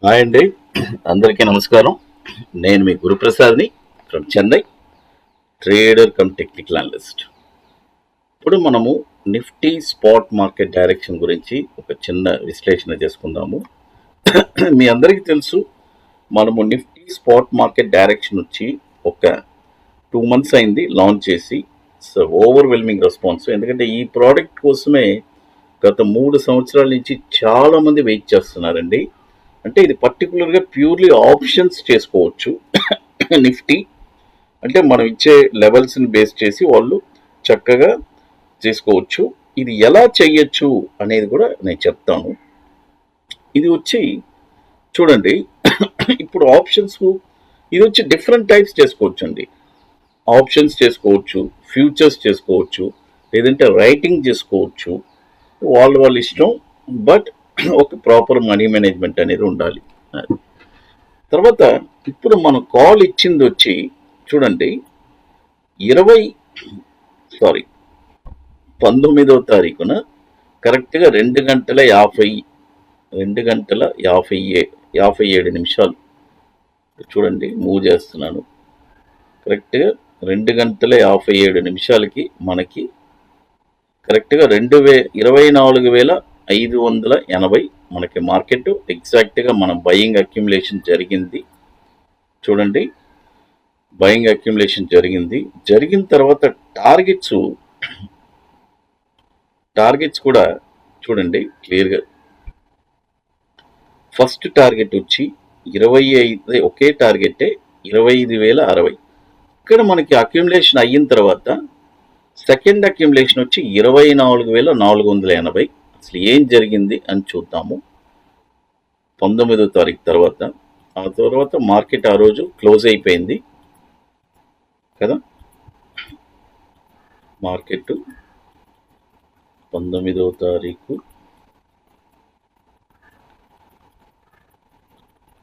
Hi అండి, అందరికీ నమస్కారం. నేను మీ గురుప్రసాద్ని from Chennai, trader come technical analyst. ఇప్పుడు మనము నిఫ్టీ స్పాట్ మార్కెట్ డైరెక్షన్ గురించి ఒక చిన్న విశ్లేషణ చేసుకుందాము. మీ అందరికీ తెలుసు, మనము నిఫ్టీ స్పాట్ మార్కెట్ డైరెక్షన్ వచ్చి ఒక 2 months అయింది లాంచ్ చేసి. సో ఓవర్వెల్మింగ్ రెస్పాన్స్, ఎందుకంటే ఈ ప్రోడక్ట్ కోసమే గత 3 సంవత్సరాల నుంచి చాలామంది వెయిట్ చేస్తున్నారండి. అంటే ఇది పర్టికులర్గా ప్యూర్లీ ఆప్షన్స్ చేసుకోవచ్చు. నిఫ్టీ అంటే మనం ఇచ్చే లెవెల్స్ని బేస్ చేసి వాళ్ళు చక్కగా చేసుకోవచ్చు. ఇది ఎలా చేయొచ్చు అనేది కూడా నేను చెప్తాను. ఇది వచ్చి చూడండి, ఇప్పుడు ఆప్షన్స్ ఇది వచ్చి డిఫరెంట్ టైప్స్ చేసుకోవచ్చు అండి. ఆప్షన్స్ చేసుకోవచ్చు, ఫ్యూచర్స్ చేసుకోవచ్చు, లేదంటే రైటింగ్ చేసుకోవచ్చు. వాళ్ళ ఇష్టం. బట్ ఒక ప్రాపర్ మనీ మేనేజ్మెంట్ అనేది ఉండాలి. తర్వాత ఇప్పుడు మనం కాల్ ఇచ్చింది వచ్చి చూడండి, 19వ తారీఖున కరెక్ట్గా 2 గంటల 57 నిమిషాలు. చూడండి, మూవ్ చేస్తున్నాను. కరెక్ట్గా 2 గంటల 57 నిమిషాలకి మనకి కరెక్ట్గా 24,580 మనకి మార్కెట్ ఎగ్జాక్ట్గా మన బయింగ్ అక్యుములేషన్ జరిగింది. చూడండి, బయింగ్ అక్యుములేషన్ జరిగిన తర్వాత టార్గెట్స్ కూడా చూడండి క్లియర్గా. ఫస్ట్ టార్గెట్ వచ్చి 25, ఒకే టార్గెటే 25,060. ఇక్కడ మనకి అక్యుములేషన్ అయిన తర్వాత సెకండ్ అక్యుములేషన్ వచ్చి 24,480. అసలు ఏం జరిగింది అని చూద్దాము. 19వ తారీఖు తర్వాత, ఆ తర్వాత మార్కెట్ ఆ రోజు క్లోజ్ అయిపోయింది కదా. మార్కెట్ 19వ తారీఖు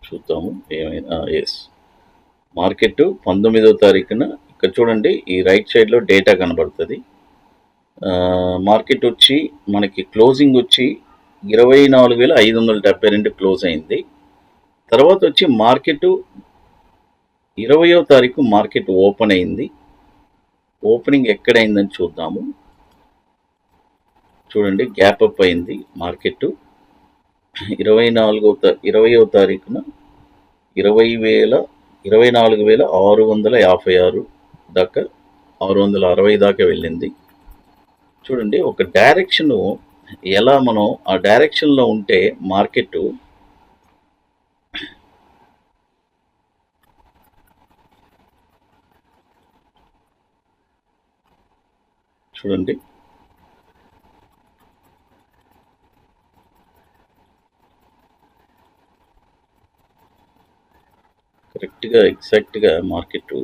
చూద్దాము ఏమైనా. ఎస్, మార్కెట్ 19వ తారీఖున ఇక్కడ చూడండి, ఈ రైట్ సైడ్లో డేటా కనబడుతుంది. మార్కెట్ వచ్చి మనకి క్లోజింగ్ వచ్చి 24,572 క్లోజ్ అయింది. తర్వాత వచ్చి మార్కెట్ 20వ తారీఖు మార్కెట్ ఓపెన్ అయింది. ఓపెనింగ్ ఎక్కడైందని చూద్దాము. చూడండి, గ్యాప్ అప్ అయింది మార్కెట్. 20వ తారీఖున 24,656 దాకా, 660 దాకా వెళ్ళింది. చూడండి, ఒక డైరెక్షన్ ఎలా మనం ఆ డైరెక్షన్లో ఉంటే మార్కెట్ చూడండి కరెక్ట్గా ఎగ్జాక్ట్గా మార్కెట్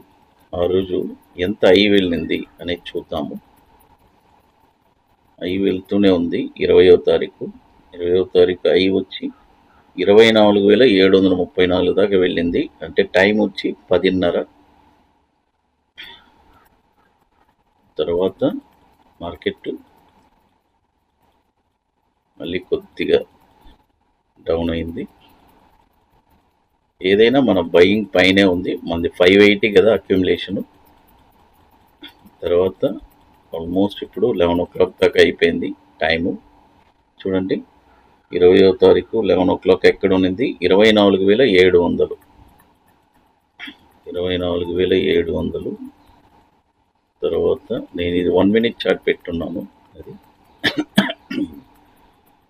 ఆ రోజు ఎంత ఐ వెళ్ళింది అనేది చూద్దాము. ఐ వెళ్తూనే ఉంది. 20వ తారీఖు ఐ వచ్చి 24,734 దాకా వెళ్ళింది. అంటే టైం వచ్చి 10:30. తర్వాత మార్కెట్ మళ్ళీ కొద్దిగా డౌన్ అయింది. ఏదైనా మన బయింగ్ పైనే ఉంది. మనది 580 కదా అక్యుములేషను. తర్వాత ఆల్మోస్ట్ ఇప్పుడు 11 o'clock దాకా అయిపోయింది టైము. చూడండి, 20వ తారీఖు 11 o'clock ఎక్కడ ఉన్నది? 24,700. 24,700. తర్వాత నేను ఇది 1 minute చార్ట్ పెట్టున్నాను, అది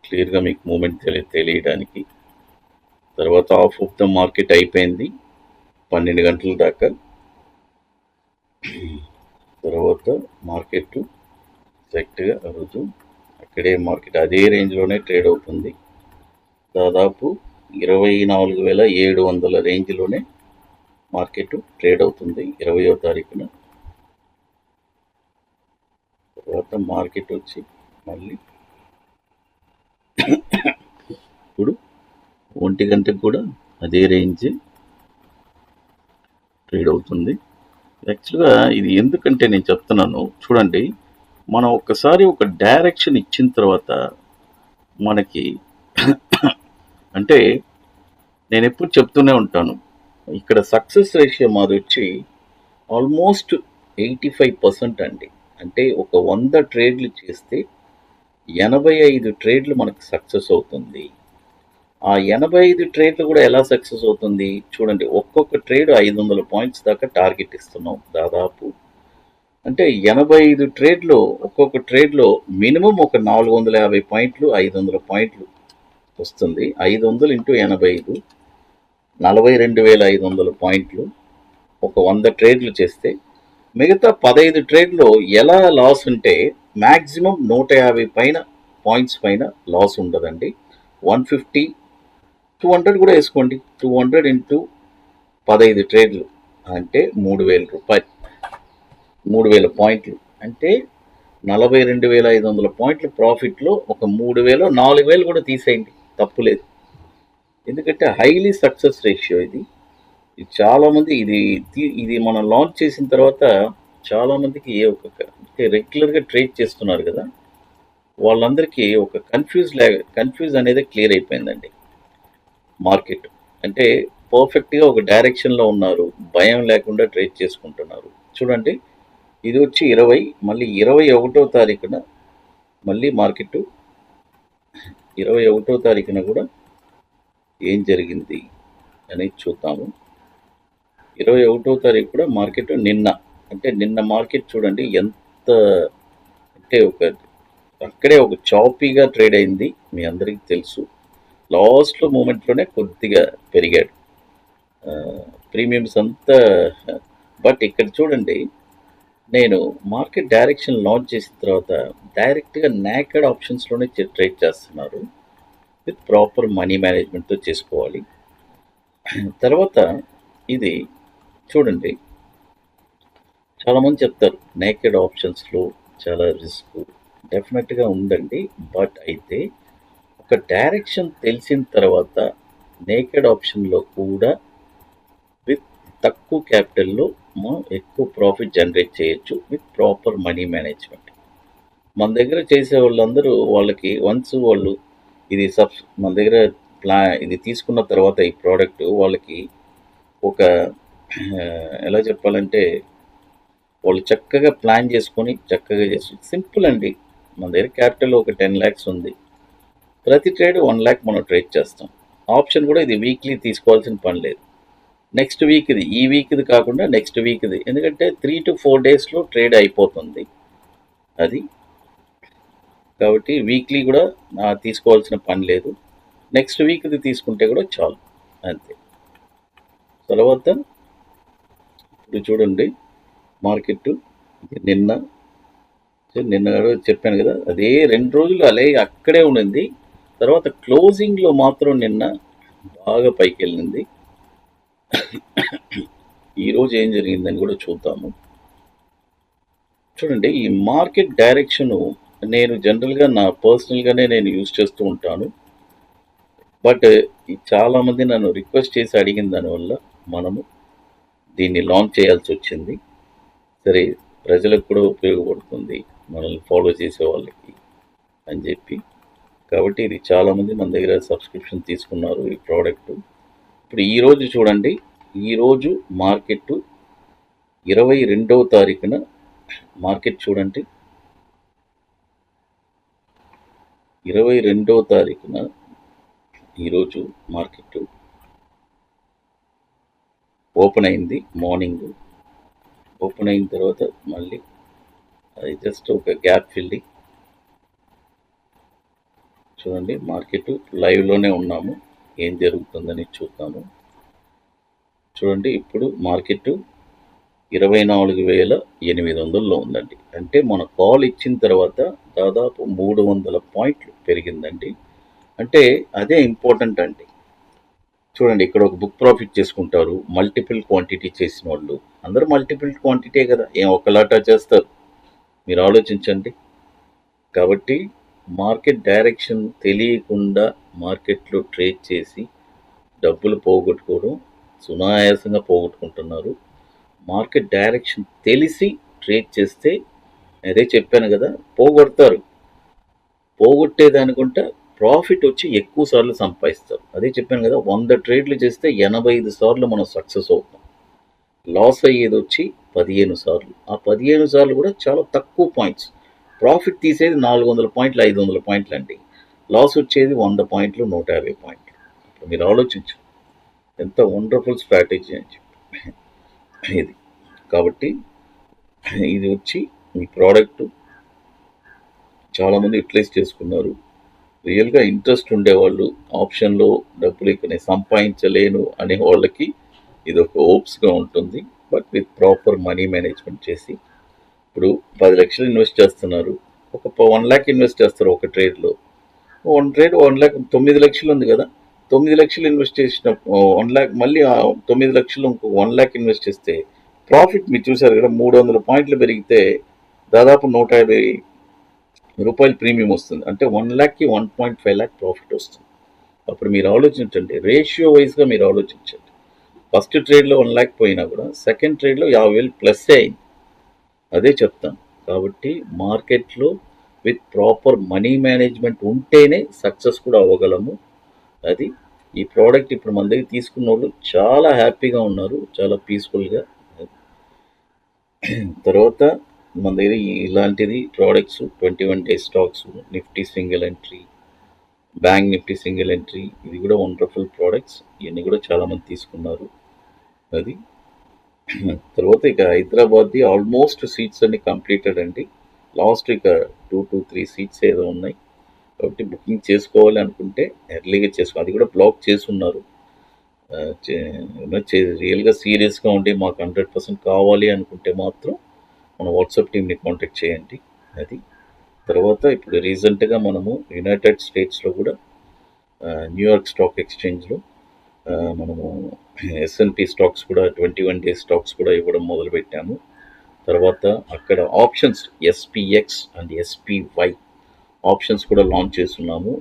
క్లియర్గా మీకు మూమెంట్ తెలియడానికి. తర్వాత ఆఫ్ ఆఫ్ ద మార్కెట్ అయిపోయింది 12 గంటల దాకా. తర్వాత మార్కెట్ ఎగ్జాక్ట్గా ఆ రోజు అక్కడే మార్కెట్ అదే రేంజ్లోనే ట్రేడ్ అవుతుంది. దాదాపు 24,700 రేంజ్లోనే మార్కెట్ ట్రేడ్ అవుతుంది 20వ తారీఖున. తర్వాత మార్కెట్ వచ్చి మళ్ళీ ఇప్పుడు 1 గంటకు కూడా అదే రేంజ్ ట్రేడ్ అవుతుంది. యాక్చువల్గా ఇది ఎందుకంటే నేను చెప్తున్నాను, చూడండి, మనం ఒక్కసారి ఒక డైరెక్షన్ ఇచ్చిన తర్వాత మనకి అంటే నేను ఎప్పుడు చెప్తూనే ఉంటాను, ఇక్కడ సక్సెస్ రేషియో మాది వచ్చి ఆల్మోస్ట్ 85% అండి. అంటే ఒక 100 ట్రేడ్లు చేస్తే 85 ట్రేడ్లు మనకు సక్సెస్ అవుతుంది. ఆ 85 ట్రేడ్లు కూడా ఎలా సక్సెస్ అవుతుంది చూడండి. ఒక్కొక్క ట్రేడ్ 500 పాయింట్స్ దాకా టార్గెట్ ఇస్తున్నాం దాదాపు. అంటే 85 ట్రేడ్లో ఒక్కొక్క ట్రేడ్లో మినిమం ఒక 450 పాయింట్లు 500 పాయింట్లు వస్తుంది. 500 ఇంటూ 85 42,500 పాయింట్లు ఒక 100 ట్రేడ్లు చేస్తే, మిగతా 15 ట్రేడ్లో ఎలా లాస్ ఉంటే మ్యాక్సిమం 150 పైన పాయింట్స్ పైన లాస్ ఉండదండి. 150 200 కూడా వేసుకోండి. 200 ఇంటూ 15 ట్రేడ్లు అంటే 3,000 రూపాయలు, 3,000 పాయింట్లు అంటే 42,500 పాయింట్ల ప్రాఫిట్లో ఒక 3,000 4,000 కూడా తీసేయండి, తప్పులేదు. ఎందుకంటే హైలీ సక్సెస్ రేషియో ఇది. చాలామంది ఇది మనం లాంచ్ చేసిన తర్వాత చాలామందికి అంటే రెగ్యులర్గా ట్రేడ్ చేస్తున్నారు కదా, వాళ్ళందరికీ ఒక కన్ఫ్యూజ్ అనేది క్లియర్ అయిపోయిందండి. మార్కెట్ అంటే పర్ఫెక్ట్గా ఒక డైరెక్షన్లో ఉన్నారు, భయం లేకుండా ట్రేడ్ చేసుకుంటున్నారు. చూడండి, ఇది వచ్చి 20, మళ్ళీ 21వ తారీఖున మళ్ళీ మార్కెట్ 21వ తారీఖున కూడా ఏం జరిగింది అనేది చూద్దాము. 21వ తారీఖు కూడా మార్కెట్ నిన్న మార్కెట్ చూడండి ఎంత, అంటే అక్కడే ఒక చాపీగా ట్రేడ్ అయింది, మీ అందరికీ తెలుసు. లాస్ట్లో మూమెంట్లోనే కొద్దిగా పెరిగాడు ప్రీమియమ్స్ అంతా. బట్ ఇక్కడ చూడండి, నేను మార్కెట్ డైరెక్షన్ లాంచ్ చేసిన తర్వాత డైరెక్ట్గా నేకెడ్ ఆప్షన్స్లోనే ట్రేడ్ చేస్తున్నారు. విత్ ప్రాపర్ మనీ మేనేజ్మెంట్తో చేసుకోవాలి. తర్వాత ఇది చూడండి, చాలామంది చెప్తారు నేకెడ్ ఆప్షన్స్లో చాలా రిస్క్. డెఫినెట్గా ఉందండి. బట్ అయితే ఒక డైరెక్షన్ తెలిసిన తర్వాత నేకెడ్ ఆప్షన్లో కూడా విత్ తక్కువ క్యాపిటల్లో మనం ఎక్కువ ప్రాఫిట్ జనరేట్ చేయొచ్చు విత్ ప్రాపర్ మనీ మేనేజ్మెంట్. మన దగ్గర చేసే వాళ్ళందరూ వాళ్ళకి వన్స్ వాళ్ళు ఇది మన దగ్గర ఇది తీసుకున్న తర్వాత ఈ ప్రోడక్ట్ వాళ్ళకి ఒక ఎలా చెప్పాలంటే, వాళ్ళు చక్కగా ప్లాన్ చేసుకొని చక్కగా చేసి సింపుల్ అండి. మన దగ్గర క్యాపిటల్ ఒక 10 lakhs ఉంది, ప్రతి ట్రేడ్ 1 lakh మనం ట్రేడ్ చేస్తాం. ఆప్షన్ కూడా ఇది వీక్లీ తీసుకోవాల్సిన పని లేదు. నెక్స్ట్ వీక్ ఇది, ఈ వీక్ది కాకుండా నెక్స్ట్ వీక్ది, ఎందుకంటే 3 to 4 daysలో ట్రేడ్ అయిపోతుంది అది. కాబట్టి వీక్లీ కూడా తీసుకోవాల్సిన పని లేదు. నెక్స్ట్ వీక్ది తీసుకుంటే కూడా చాలు, అంతే. తర్వాత ఇప్పుడు చూడండి, మార్కెట్ నిన్న చెప్పాను కదా, అదే 2 రోజులు అలాగే అక్కడే ఉండింది. తర్వాత క్లోజింగ్లో మాత్రం నిన్న బాగా పైకి వెళ్ళింది. ఈరోజు ఏం జరిగిందని కూడా చూద్దాము. చూడండి, ఈ మార్కెట్ డైరెక్షను నేను జనరల్గా పర్సనల్గానే నేను యూజ్ చేస్తూ ఉంటాను. బట్ చాలామంది నన్ను రిక్వెస్ట్ చేసి అడిగిన దానివల్ల మనము దీన్ని లాంచ్ చేయాల్సి వచ్చింది. సరే, ప్రజలకు కూడా ఉపయోగపడుతుంది మనల్ని ఫాలో చేసే వాళ్ళకి అని చెప్పి. కాబట్టి ఇది చాలామంది మన దగ్గర సబ్స్క్రిప్షన్ తీసుకున్నారు ఈ ప్రోడక్ట్. ఇప్పుడు ఈరోజు చూడండి, ఈరోజు మార్కెట్ 22వ తారీఖున మార్కెట్ చూడండి, 22వ తారీఖున ఈరోజు మార్కెట్ ఓపెన్ అయింది. మార్నింగ్ ఓపెన్ అయిన తర్వాత మళ్ళీ అది జస్ట్ ఒక గ్యాప్ ఫిల్లింగ్. చూడండి, మార్కెట్ లైవ్లోనే ఉన్నాము, ఏం జరుగుతుందని చూద్దాము. చూడండి, ఇప్పుడు మార్కెట్ 24,800లో ఉందండి. అంటే మన కాల్ ఇచ్చిన తర్వాత దాదాపు 300 పాయింట్లు పెరిగిందండి. అంటే అదే ఇంపార్టెంట్ అండి. చూడండి, ఇక్కడ ఒక బుక్ ప్రాఫిట్ చేసుకుంటారు మల్టిపుల్ క్వాంటిటీ చేసిన వాళ్ళు. అందరూ మల్టిపుల్ క్వాంటిటీ కదా, ఏం ఒకలాటా చేస్తారు, మీరు ఆలోచించండి. కాబట్టి మార్కెట్ డైరెక్షన్ తెలియకుండా మార్కెట్లో ట్రేడ్ చేసి డబ్బులు పోగొట్టుకోవడం సునాయాసంగా పోగొట్టుకుంటున్నారు. మార్కెట్ డైరెక్షన్ తెలిసి ట్రేడ్ చేస్తే అదే చెప్పాను కదా, పోగొడతారు. పోగొట్టేదానికంటే ప్రాఫిట్ వచ్చి ఎక్కువ సార్లు సంపాదిస్తారు. అదే చెప్పాను కదా, 100 ట్రేడ్లు చేస్తే 85 సార్లు మనం సక్సెస్ అవుతాం. లాస్ అయ్యేది వచ్చి 15 సార్లు. ఆ 15 సార్లు కూడా చాలా తక్కువ పాయింట్స్. ప్రాఫిట్ తీసేది 400 పాయింట్లు, 500 పాయింట్లు అండి. లాస్ వచ్చేది 100 పాయింట్లు, 150 పాయింట్లు. ఇప్పుడు మీరు ఆలోచించు, ఎంత వండర్ఫుల్ స్ట్రాటజీ అని చెప్పి ఇది. కాబట్టి ఇది వచ్చి ఈ ప్రోడక్ట్ చాలామంది యూటిలైజ్ చేసుకున్నారు. రియల్గా ఇంట్రెస్ట్ ఉండేవాళ్ళు, ఆప్షన్లో డబ్బులు ఇక నేను సంపాదించలేను అనే వాళ్ళకి ఇది ఒక హోప్స్గా ఉంటుంది. But with proper money management చేసి, ఇప్పుడు 10 లక్షలు ఇన్వెస్ట్ చేస్తున్నారు, ఒక 1 ల్యాక్ ఇన్వెస్ట్ చేస్తారు ఒక ట్రేడ్లో. 1 ల్యాక్ 9 లక్షలు ఉంది కదా, 9 లక్షలు ఇన్వెస్ట్ చేసిన 1 ల్యాక్, మళ్ళీ 9 లక్షలు ఇంకో 1 ల్యాక్ ఇన్వెస్ట్ చేస్తే ప్రాఫిట్ మీరు చూసారు కదా, 300 పాయింట్లు పెరిగితే దాదాపు 150 రూపాయలు ప్రీమియం వస్తుంది. అంటే 1 ల్యాక్కి 1.5 ల్యాక్ ప్రాఫిట్ వస్తుంది. అప్పుడు మీరు ఆలోచించండి, రేషియో వైజ్గా మీరు ఆలోచించండి. ఫస్ట్ ట్రేడ్లో 1 ల్యాక్ పోయినా కూడా సెకండ్ ట్రేడ్లో 50,000 ప్లస్ అయింది. అదే చెప్తాను. కాబట్టి మార్కెట్లో విత్ ప్రాపర్ మనీ మేనేజ్మెంట్ ఉంటేనే సక్సెస్ కూడా అవ్వగలము. అది ఈ ప్రోడక్ట్ ఇప్పుడు మన దగ్గర తీసుకున్న వాళ్ళు చాలా హ్యాపీగా ఉన్నారు, చాలా పీస్ఫుల్గా. తర్వాత మన దగ్గర ఇలాంటిది products 21 days stocks, Nifty single entry, bank Nifty single entry, ఇది కూడా వండర్ఫుల్ ప్రోడక్ట్స్. ఇవన్నీ కూడా చాలామంది తీసుకున్నారు. అది తర్వాత ఇక హైదరాబాద్ది ఆల్మోస్ట్ సీట్స్ అన్ని కంప్లీటెడ్ అండి. లాస్ట్ ఇక 2 to 3 సీట్స్ ఏదో ఉన్నాయి. కాబట్టి బుకింగ్ చేసుకోవాలి అనుకుంటే ఎర్లీగా చేసుకోవాలి. అది కూడా బ్లాక్ చేసి ఉన్నారు. రియల్గా సీరియస్గా ఉండి మాకు 100% కావాలి అనుకుంటే మాత్రం మన వాట్సాప్ టీమ్ని కాంటాక్ట్ చేయండి. అది తర్వాత ఇప్పుడు రీసెంట్గా మనము యునైటెడ్ స్టేట్స్లో కూడా న్యూయార్క్ స్టాక్ ఎక్స్చేంజ్లో మనము S&P స్టాక్స్ కూడా 21 డేస్ స్టాక్స్ కూడా ఇవ్వడం మొదలుపెట్టాము. తర్వాత అక్కడ options SPX and SPY options కూడా లాంచ్ చేస్తున్నాము.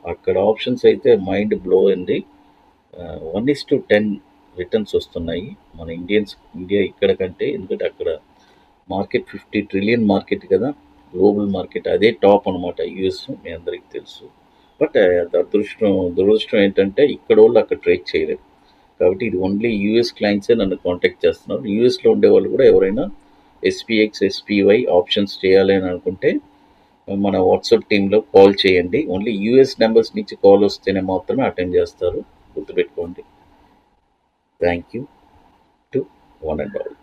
అక్కడ ఆప్షన్స్ అయితే మైండ్ బ్లో అండి. 1:10 రిటర్న్స్ వస్తున్నాయి మన ఇండియా ఇక్కడ కంటే. ఎందుకంటే అక్కడ మార్కెట్ 50 ట్రిలియన్ మార్కెట్ కదా, గ్లోబల్ మార్కెట్, అదే టాప్ అనమాట యూఎస్, మీ అందరికీ తెలుసు. బట్ దురదృష్టం ఏంటంటే ఇక్కడ వాళ్ళు అక్కడ ట్రేడ్ చేయలేరు. కాబట్టి ఇది ఓన్లీ యూఎస్ క్లయింట్సే నన్ను కాంటాక్ట్ చేస్తున్నారు. యూఎస్లో ఉండే వాళ్ళు కూడా ఎవరైనా SPX SPY ఆప్షన్స్ చేయాలి అని అనుకుంటే మన వాట్సాప్ టీంలో కాల్ చేయండి. ఓన్లీ యూఎస్ నెంబర్స్ నుంచి కాల్ వస్తేనే మాత్రమే అటెండ్ చేస్తారు, గుర్తుపెట్టుకోండి. Thank you to one and all.